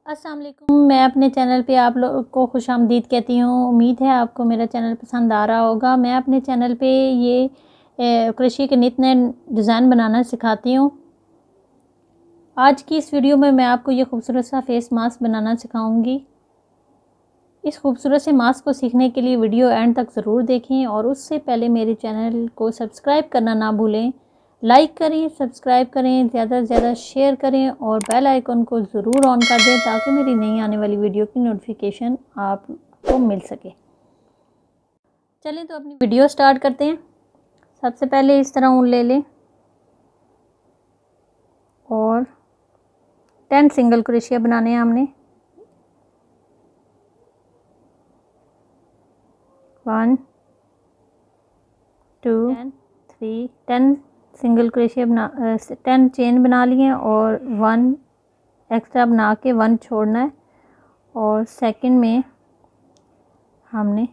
अस्सलाम वालेकुम। मैं अपने चैनल पे आप लोगों को खुशामदीद कहती हूँ। उम्मीद है आपको मेरा चैनल पसंद आ रहा होगा। मैं अपने चैनल पे ये कृषि के नित नए डिज़ाइन बनाना सिखाती हूँ। आज की इस वीडियो में मैं आपको ये खूबसूरत सा फेस मास्क बनाना सिखाऊंगी। इस खूबसूरत से मास्क को सीखने के लिए वीडियो एंड तक ज़रूर देखें और उससे पहले मेरे चैनल को सब्सक्राइब करना ना भूलें। लाइक करें, सब्सक्राइब करें, ज़्यादा से ज़्यादा शेयर करें और बेल आइकन को ज़रूर ऑन कर दें ताकि मेरी नई आने वाली वीडियो की नोटिफिकेशन आपको मिल सके। चलें तो अपनी वीडियो स्टार्ट करते हैं। सबसे पहले इस तरह ऊन ले लें और 10 सिंगल क्रोशिया बनाने हैं हमने। 1 2 3 10 सिंगल क्रोशिया बना 10 चेन बना लिए और 1 एक्स्ट्रा बना के 1 छोड़ना है और सेकंड में हमने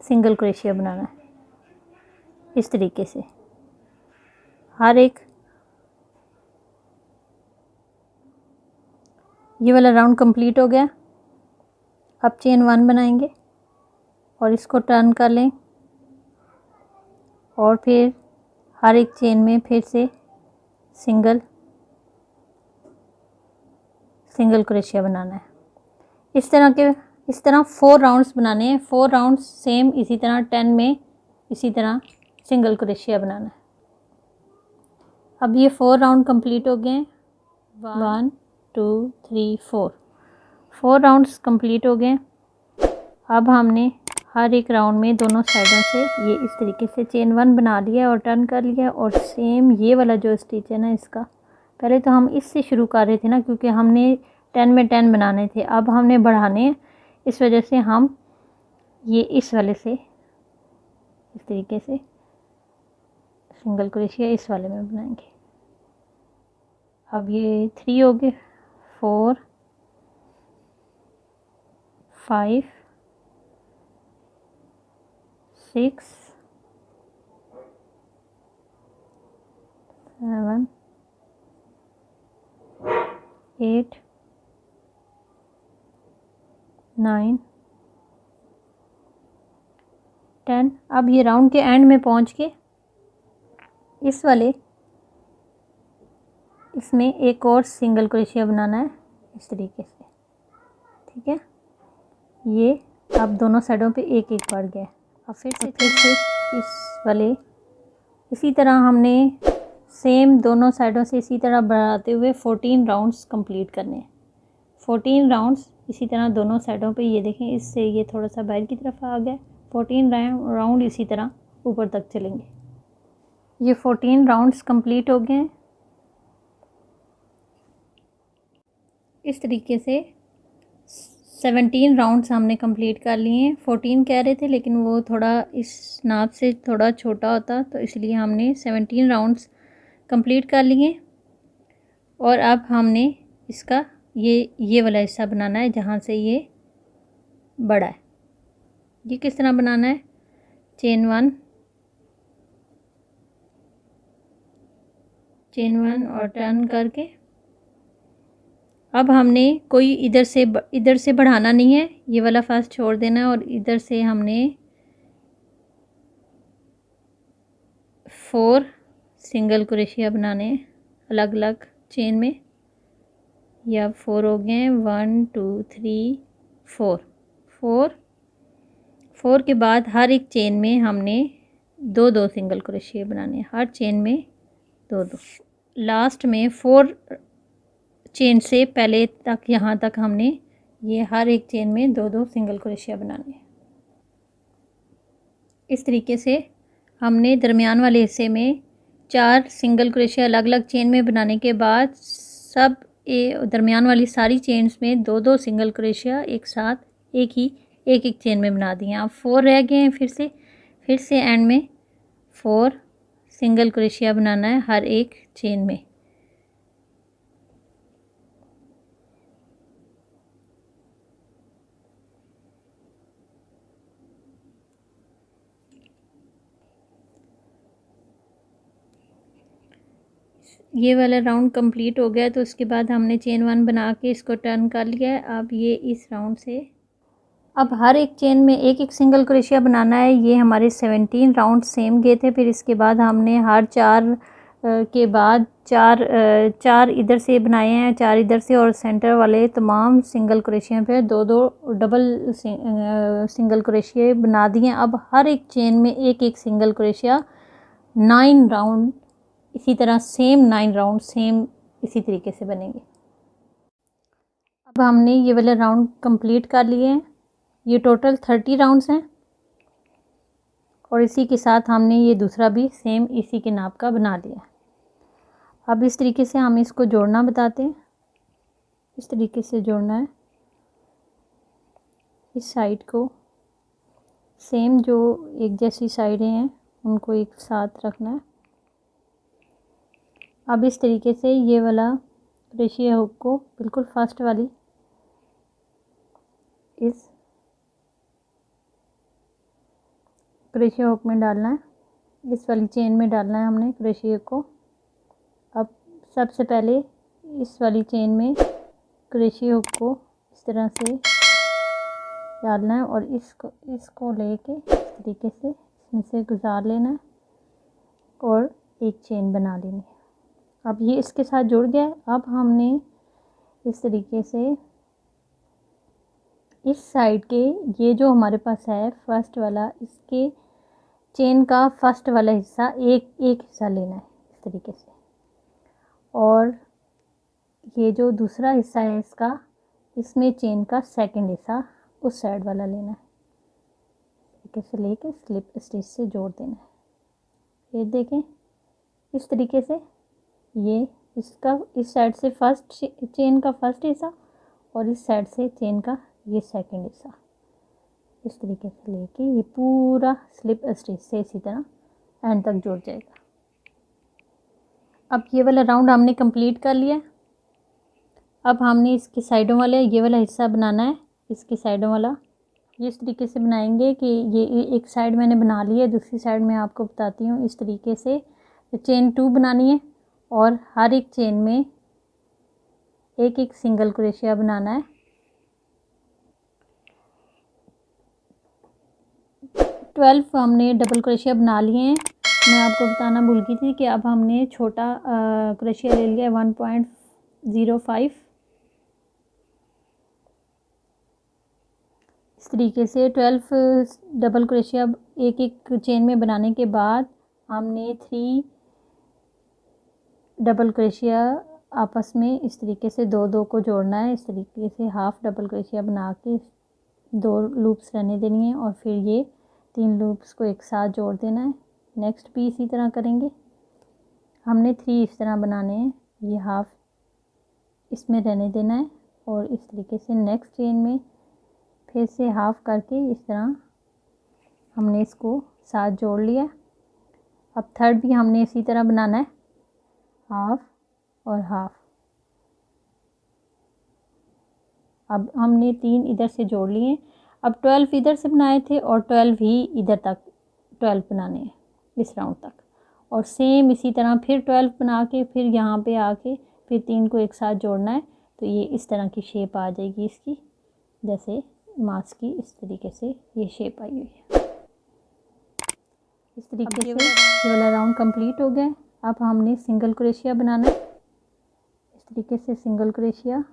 सिंगल क्रोशिया बनाना है। इस तरीके से हर एक ये वाला राउंड कंप्लीट हो गया। अब चेन 1 बनाएंगे और इसको टर्न कर लें और फिर हर एक चेन में फिर से सिंगल क्रोशिया बनाना है। इस तरह 4 राउंड्स बनाने हैं। 4 राउंड्स सेम इसी तरह 10 में इसी तरह सिंगल क्रोशिया बनाना है। अब ये 4 राउंड कंप्लीट हो गए हैं। 1 2 3 4 राउंड्स कंप्लीट हो गए। अब हमने हर एक राउंड में दोनों साइडों से ये इस तरीके से चेन 1 बना लिया और टर्न कर लिया और सेम ये वाला जो स्टिच है ना, इसका पहले तो हम इससे शुरू कर रहे थे ना, क्योंकि हमने 10 में 10 बनाने थे। अब हमने बढ़ाने, इस वजह से हम ये इस वाले से इस तरीके से सिंगल क्रोशिया इस वाले में बनाएंगे। अब ये 3 हो गए, 4 5 6 7 8 9 10। अब ये राउंड के एंड में पहुंच के इस वाले इसमें एक और सिंगल क्रोशिया बनाना है इस तरीके से। ठीक है, ये अब दोनों साइडों पे एक एक बढ़ गया। अब फिर से इस वाले इसी तरह हमने सेम दोनों साइडों से इसी तरह बढ़ाते हुए 14 राउंड्स कंप्लीट करने हैं। 14 राउंड्स इसी तरह दोनों साइडों पे, ये देखें इससे ये थोड़ा सा बाहर की तरफ आ गया। 14 राउंड इसी तरह ऊपर तक चलेंगे। ये 14 राउंड्स कंप्लीट हो गए हैं। इस तरीके से 17 राउंड्स हमने कंप्लीट कर लिए हैं। 14 कह रहे थे लेकिन वो थोड़ा इस नाप से थोड़ा छोटा होता, तो इसलिए हमने 17 राउंड्स कंप्लीट कर लिए। और अब हमने इसका ये वाला हिस्सा बनाना है जहाँ से ये बड़ा है। ये किस तरह बनाना है? चेन 1 और टर्न करके अब हमने कोई इधर से बढ़ाना नहीं है, ये वाला फर्स्ट छोड़ देना है और इधर से हमने 4 सिंगल क्रोशिया बनाने हैं अलग अलग चेन में। ये अब 4 हो गए हैं। 1 2 3 4 के बाद हर एक चेन में हमने 2 सिंगल क्रोशिया बनाने हैं। हर चेन में 2 लास्ट में 4 चेन से पहले तक यहाँ तक हमने ये हर एक चेन में 2 सिंगल क्रोशिया बनाने हैं। इस तरीके से हमने दरमियान वाले हिस्से में 4 सिंगल क्रोशिया अलग अलग चेन में बनाने के बाद सब दरमियान वाली सारी चेन्स में 2 सिंगल क्रोशिया एक साथ एक चेन में बना दिए। अब 4 रह गए हैं। फिर से एंड में 4 सिंगल क्रोशिया बनाना है हर एक चेन में। ये वाला राउंड कंप्लीट हो गया, तो उसके बाद हमने चेन 1 बना के इसको टर्न कर लिया है। अब ये इस राउंड से अब हर एक चेन में एक एक सिंगल क्रोशिया बनाना है। ये हमारे 17 राउंड सेम गए थे। फिर इसके बाद हमने हर 4 के बाद 4 इधर से बनाए हैं, 4 इधर से, और सेंटर वाले तमाम सिंगल क्रोशिया पे 2-2 डबल सिंगल क्रोशिया बना दिए। अब हर एक चेन में एक एक सिंगल क्रोशिया 9 राउंड इसी तरह सेम 9 राउंड सेम इसी तरीके से बनेंगे। अब हमने ये वाले राउंड कंप्लीट कर लिए हैं। ये टोटल 30 राउंड्स हैं और इसी के साथ हमने ये दूसरा भी सेम इसी के नाप का बना लिया। अब इस तरीके से हम इसको जोड़ना बताते हैं। इस तरीके से जोड़ना है, इस साइड को सेम जो एक जैसी साइडें हैं उनको एक साथ रखना है। अब इस तरीके से ये वाला क्रोशिया हुक को बिल्कुल फर्स्ट वाली इस क्रोशिया हुक में डालना है, इस वाली चेन में डालना है हमने क्रोशिया को। अब सबसे पहले इस वाली चेन में क्रोशिया हुक को इस तरह से डालना है और इसको लेके इस तरीके से इसमें से गुजार लेना है और एक चेन बना लेनी है। अब ये इसके साथ जुड़ गया है। अब हमने इस तरीके से इस साइड के ये जो हमारे पास है फर्स्ट वाला, इसके चेन का फर्स्ट वाला हिस्सा एक हिस्सा लेना है इस तरीके से, और ये जो दूसरा हिस्सा है इसका, इसमें चेन का सेकंड हिस्सा उस साइड वाला लेना है। तरीके से लेके स्लिप स्टिच से जोड़ देना है। ये देखें इस तरीके से, ये इसका इस साइड से फर्स्ट चेन का फर्स्ट हिस्सा और इस साइड से चेन का ये सेकंड हिस्सा इस तरीके से लेके ये पूरा स्लिप स्टिच से इसी तरह एंड तक जुड़ जाएगा। अब ये वाला राउंड हमने कंप्लीट कर लिया। अब हमने इसके साइडों वाले ये वाला हिस्सा बनाना है। इसकी साइडों वाला ये इस तरीके से बनाएंगे कि ये एक साइड मैंने बना ली है, दूसरी साइड मैं आपको बताती हूँ। इस तरीके से चेन 2 बनानी है और हर एक चेन में एक एक सिंगल क्रोशिया बनाना है। 12 हमने डबल क्रोशिया बना लिए हैं। मैं आपको बताना भूल गई थी कि अब हमने छोटा क्रोशिया ले लिया 1.05। इस तरीके से 12 डबल क्रोशिया एक एक चेन में बनाने के बाद हमने 3 डबल क्रोशिया आपस में इस तरीके से 2-2 को जोड़ना है। इस तरीके से हाफ डबल क्रोशिया बना के 2 लूप्स रहने देनी है और फिर ये 3 लूप्स को एक साथ जोड़ देना है। नेक्स्ट भी इसी तरह करेंगे। हमने 3 इस तरह बनाने हैं, ये हाफ इसमें रहने देना है और इस तरीके से नेक्स्ट चेन में फिर से हाफ करके इस तरह हमने इसको साथ जोड़ लिया। अब थर्ड भी हमने इसी तरह बनाना है, हाफ और हाफ। अब हमने 3 इधर से जोड़ लिए। अब 12 इधर से बनाए थे और 12 ही इधर तक 12 बनाने हैं इस राउंड तक, और सेम इसी तरह फिर 12 बना के फिर यहाँ पे आके फिर 3 को एक साथ जोड़ना है। तो ये इस तरह की शेप आ जाएगी इसकी, जैसे मास्क की इस तरीके से ये शेप आई हुई है। इस तरीके से ये वाला राउंड कंप्लीट हो गया। अब हमने सिंगल क्रोशिया बनाना है। इस तरीके से सिंगल क्रोशिया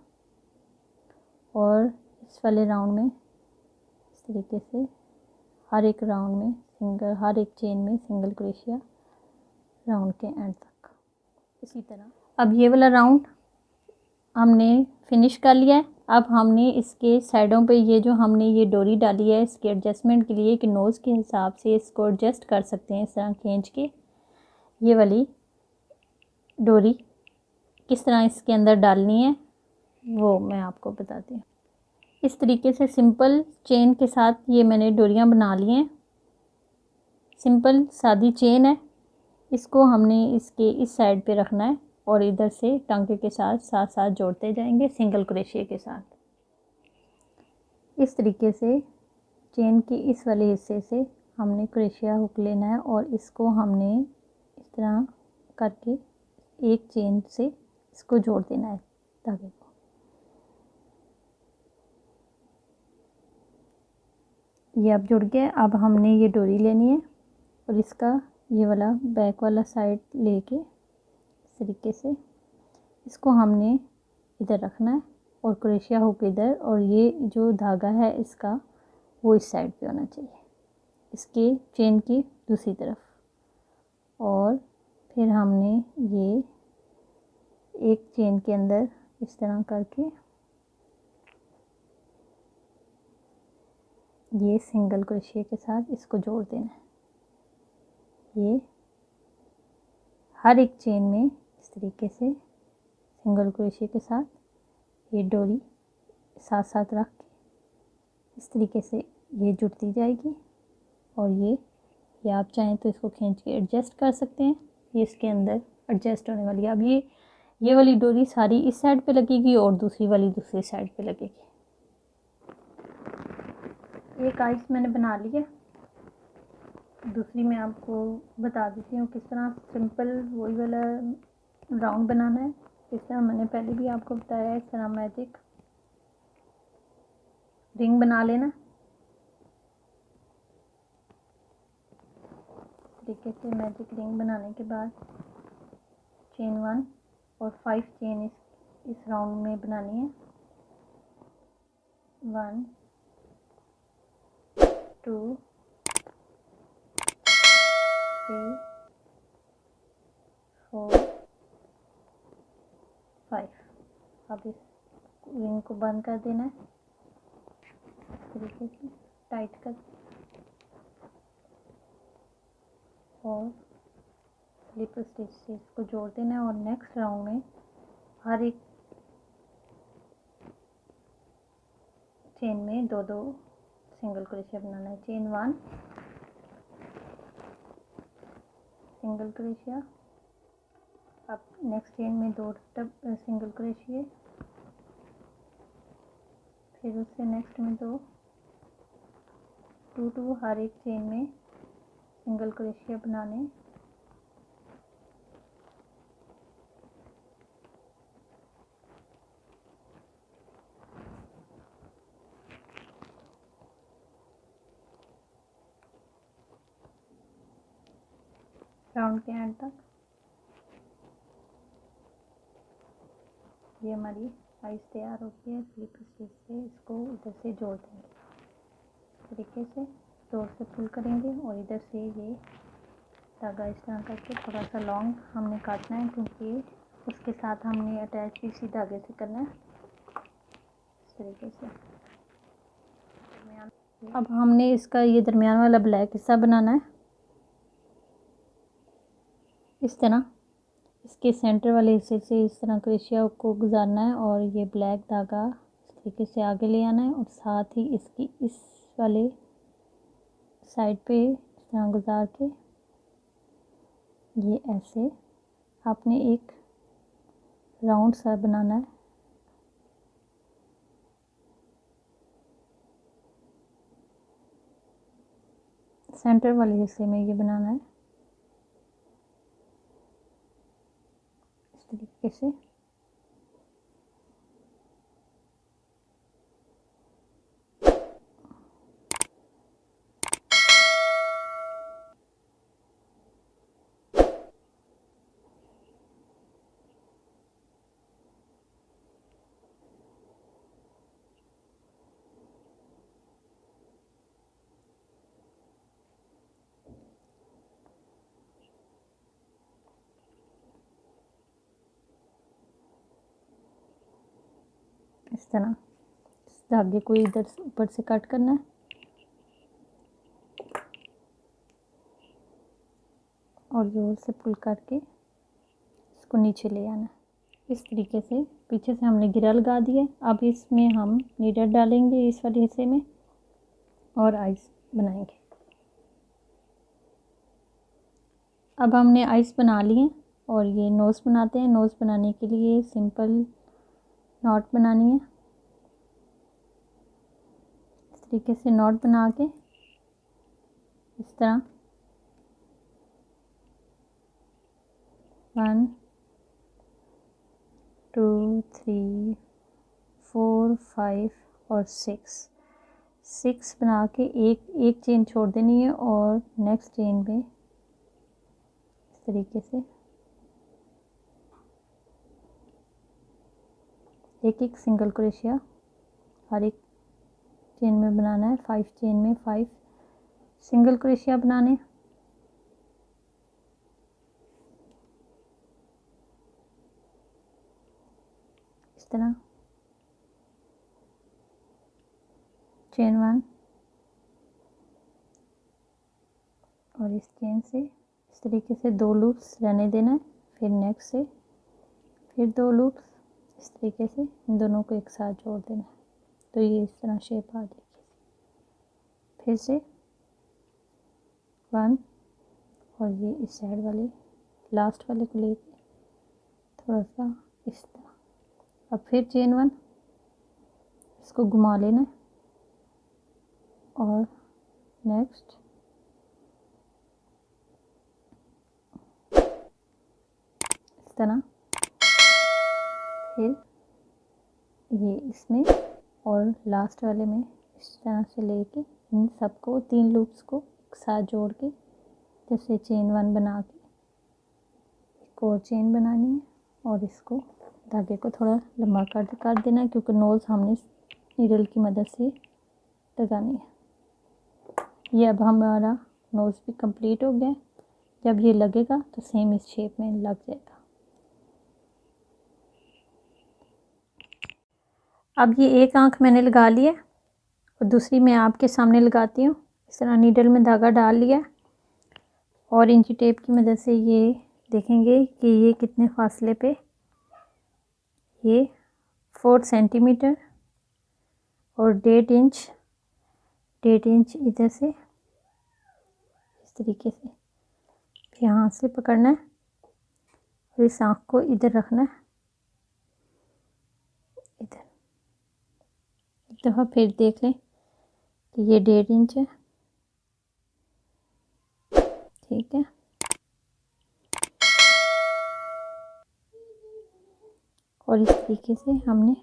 और इस वाले राउंड में इस तरीके से हर एक राउंड में सिंगल, हर एक चेन में सिंगल क्रोशिया राउंड के एंड तक इसी तरह। अब ये वाला राउंड हमने फिनिश कर लिया है। अब हमने इसके साइडों पे ये जो हमने ये डोरी डाली है इसके एडजस्टमेंट के लिए कि नोज़ के हिसाब से इसको एडजस्ट कर सकते हैं इस तरह खींच के। ये वाली डोरी किस तरह इसके अंदर डालनी है वो मैं आपको बताती हूँ। इस तरीके से सिंपल चेन के साथ ये मैंने डोरियाँ बना ली हैं। सिंपल सादी चेन है, इसको हमने इसके इस साइड पे रखना है और इधर से टांके के साथ साथ साथ जोड़ते जाएंगे सिंगल क्रोशिया के साथ। इस तरीके से चेन के इस वाले हिस्से से हमने क्रोशिया हुक लेना है और इसको हमने इस तरह करके एक चेन से इसको जोड़ देना है धागे को। ये अब जुड़ गया। अब हमने ये डोरी लेनी है और इसका ये वाला बैक वाला साइड लेके इस तरीके से इसको हमने इधर रखना है और क्रोशिया हुक इधर, और ये जो धागा है इसका वो इस साइड पे होना चाहिए, इसके चेन की दूसरी तरफ। और फिर हमने ये एक चेन के अंदर इस तरह करके ये सिंगल क्रोशिया के साथ इसको जोड़ देना है। ये हर एक चेन में इस तरीके से सिंगल क्रोशिया के साथ ये डोरी साथ साथ रख के इस तरीके से ये जुड़ती जाएगी। और ये आप चाहें तो इसको खींच के एडजस्ट कर सकते हैं, ये इसके अंदर एडजस्ट होने वाली है। अब ये वाली डोरी सारी इस साइड पे लगेगी और दूसरी वाली दूसरी साइड पे लगेगी। एक आइस मैंने बना ली है, दूसरी मैं आपको बता देती हूँ किस तरह सिंपल वही वाला राउंड बनाना है। इस तरह मैंने पहले भी आपको बताया है, इस तरह मैजिक रिंग बना लेना। तरीके से मैजिक रिंग बनाने के बाद चेन 1 और 5 चेन इस राउंड में बनानी है। 1 2 3 4 5। अब इस रिंग को बंद कर देना है इस तरीके से टाइट कर, और स्लिप स्टिच से इसको जोड़ देना है। और नेक्स्ट राउंड में हर एक चेन में दो दो सिंगल क्रोशिया बनाना है। चेन 1 सिंगल क्रोशिया, अब नेक्स्ट चेन में 2 सिंगल क्रोशिया, फिर उससे नेक्स्ट में 2 2 हर एक चेन में सिंगल क्रोशिया बनाने। राउंड के एंड तक ये हमारी आइस तैयार हो गई है। स्लिप स्टिच से इसको इधर से जोड़ देंगे इस तरीके से, जोर से पुल करेंगे और इधर से ये धागा इस तरह करके थोड़ा सा लॉन्ग हमने काटना है, क्योंकि उसके साथ हमने अटैच भी इसी धागे से करना है इस तरीके से। अब हमने इसका ये दरमियान वाला ब्लैक हिस्सा बनाना है इस तरह। इसके सेंटर वाले हिस्से से इस तरह क्रोशिया को गुजारना है और ये ब्लैक धागा इस तरीके से आगे ले आना है, और साथ ही इसकी इस वाले साइड पे इस तरह गुजार के ये ऐसे आपने एक राउंड सा बनाना है। सेंटर वाले हिस्से में ये बनाना है इस तरीके से। इस तरह इस धागे को इधर ऊपर से कट करना है और जोर से पुल करके इसको नीचे ले आना है इस तरीके से। पीछे से हमने घेरा लगा दिया। अब इसमें हम नीडल डालेंगे इस वाले हिस्से में और आइस बनाएंगे। अब हमने आइस बना लिए और ये नोज़ बनाते हैं। नोज़ बनाने के लिए सिंपल नॉट बनानी है इस तरीके से। नॉट बना के इस तरह 1 5 और 6 बना के एक चेन छोड़ देनी है और नेक्स्ट चेन पे इस तरीके से एक सिंगल क्रोशिया हर एक चेन में बनाना है। 5 चेन में 5 सिंगल क्रोशिया बनाने। इस तरह चेन 1 और इस चेन से इस तरीके से 2 लूप्स रहने देना है। फिर नेक्स्ट से फिर 2 लूप्स इस तरीके से इन दोनों को एक साथ जोड़ देना है। तो ये इस तरह शेप आ जाएगी। फिर से 1 और ये इस साइड वाले लास्ट वाले को लेके थोड़ा सा इस तरह। अब फिर चेन 1 इसको घुमा लेना है और नेक्स्ट इस तरह। फिर ये इसमें और लास्ट वाले में इस तरह से लेके इन सबको 3 लूप्स को एक साथ जोड़ के जैसे चेन 1 बना के एक और चेन बनानी है और इसको धागे को थोड़ा लंबा कर देना है क्योंकि नोज हमने नीडल की मदद से लगानी है। ये अब हमारा नोज भी कंप्लीट हो गया। जब ये लगेगा तो सेम इस शेप में लग जाएगा। अब ये एक आंख मैंने लगा ली है और दूसरी मैं आपके सामने लगाती हूँ। इस तरह नीडल में धागा डाल लिया और इंची टेप की मदद से ये देखेंगे कि ये कितने फासले पे, ये 4 सेंटीमीटर और 1.5 इंच इधर से इस तरीके से यहाँ से पकड़ना है और इस आँख को इधर रखना है। इधर एक दफ़ा फिर देख लें कि ये 1.5 इंच है। ठीक है, और इस तरीके से हमने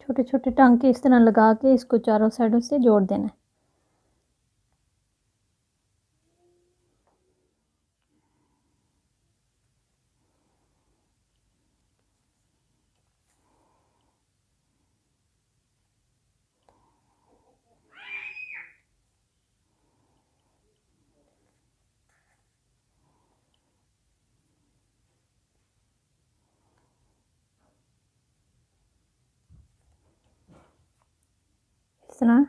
छोटे छोटे टांके इस तरह लगा के इसको चारों साइडों से जोड़ देना है। इस तरह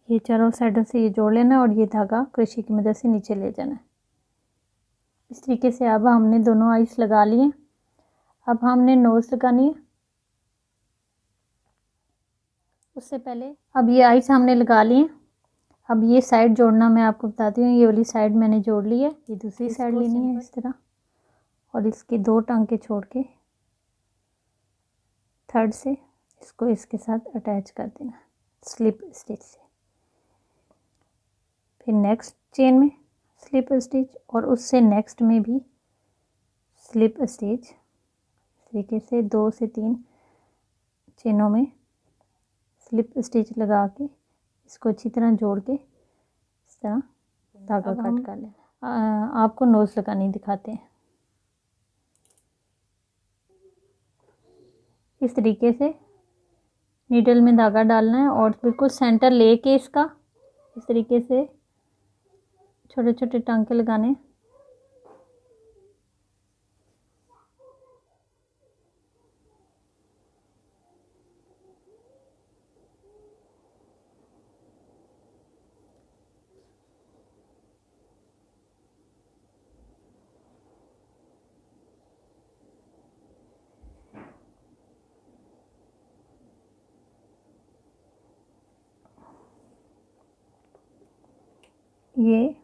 ये चारों साइडों से ये जोड़ लेना और ये धागा क्रोशे की मदद से नीचे ले जाना है। इस तरीके से अब हमने दोनों आइस लगा लिए। अब हमने नोज लगानी है। उससे पहले अब ये आइस हमने लगा ली है। अब ये साइड जोड़ना मैं आपको बताती हूँ। ये वाली साइड मैंने जोड़ ली है, ये दूसरी साइड लेनी है इस तरह और इसके 2 टांके छोड़ के थर्ड से इसको इसके साथ अटैच कर देना स्लिप स्टिच से। फिर नेक्स्ट चेन में स्लिप स्टिच और उससे नेक्स्ट में भी स्लिप स्टिच। इस तरीके से 2 से 3 चेनों में स्लिप स्टिच लगा के इसको अच्छी तरह जोड़ के इस तरह धागा कट कर लेना। आपको नोज लगानी दिखाते हैं। इस तरीके से नीडल में धागा डालना है और बिल्कुल सेंटर लेके इसका इस तरीके से छोटे छोटे टांके लगाने। ये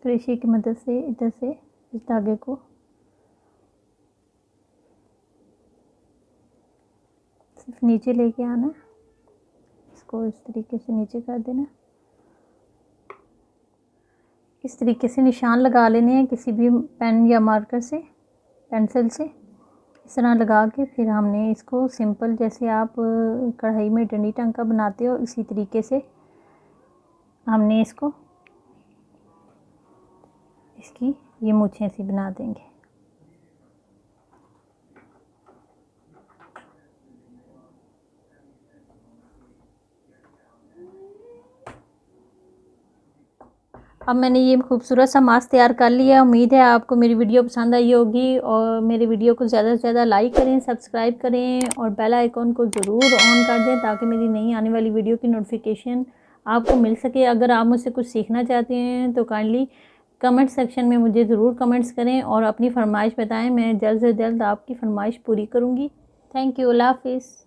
क्रोशे की मदद से इधर से इस धागे को सिर्फ नीचे लेके आना, इसको इस तरीके से नीचे कर देना। इस तरीके से निशान लगा लेने हैं किसी भी पेन या मार्कर से, पेंसिल से इस तरह लगा के फिर हमने इसको सिंपल जैसे आप कढ़ाई में डंडी टंका बनाते हो इसी तरीके से हमने इसको इसकी ये मूछें ऐसी बना देंगे। अब मैंने ये खूबसूरत सा मास्क तैयार कर लिया। उम्मीद है आपको मेरी वीडियो पसंद आई होगी और मेरी वीडियो को ज़्यादा से ज़्यादा लाइक करें, सब्सक्राइब करें और बेल आइकॉन को ज़रूर ऑन कर दें ताकि मेरी नई आने वाली वीडियो की नोटिफिकेशन आपको मिल सके। अगर आप मुझसे कुछ सीखना चाहते हैं तो काइंडली कमेंट सेक्शन में मुझे ज़रूर कमेंट्स करें और अपनी फरमाइश बताएँ। मैं जल्द से जल्द आपकी फरमाइश पूरी करूँगी। Thank you. अल्लाह हाफिज़।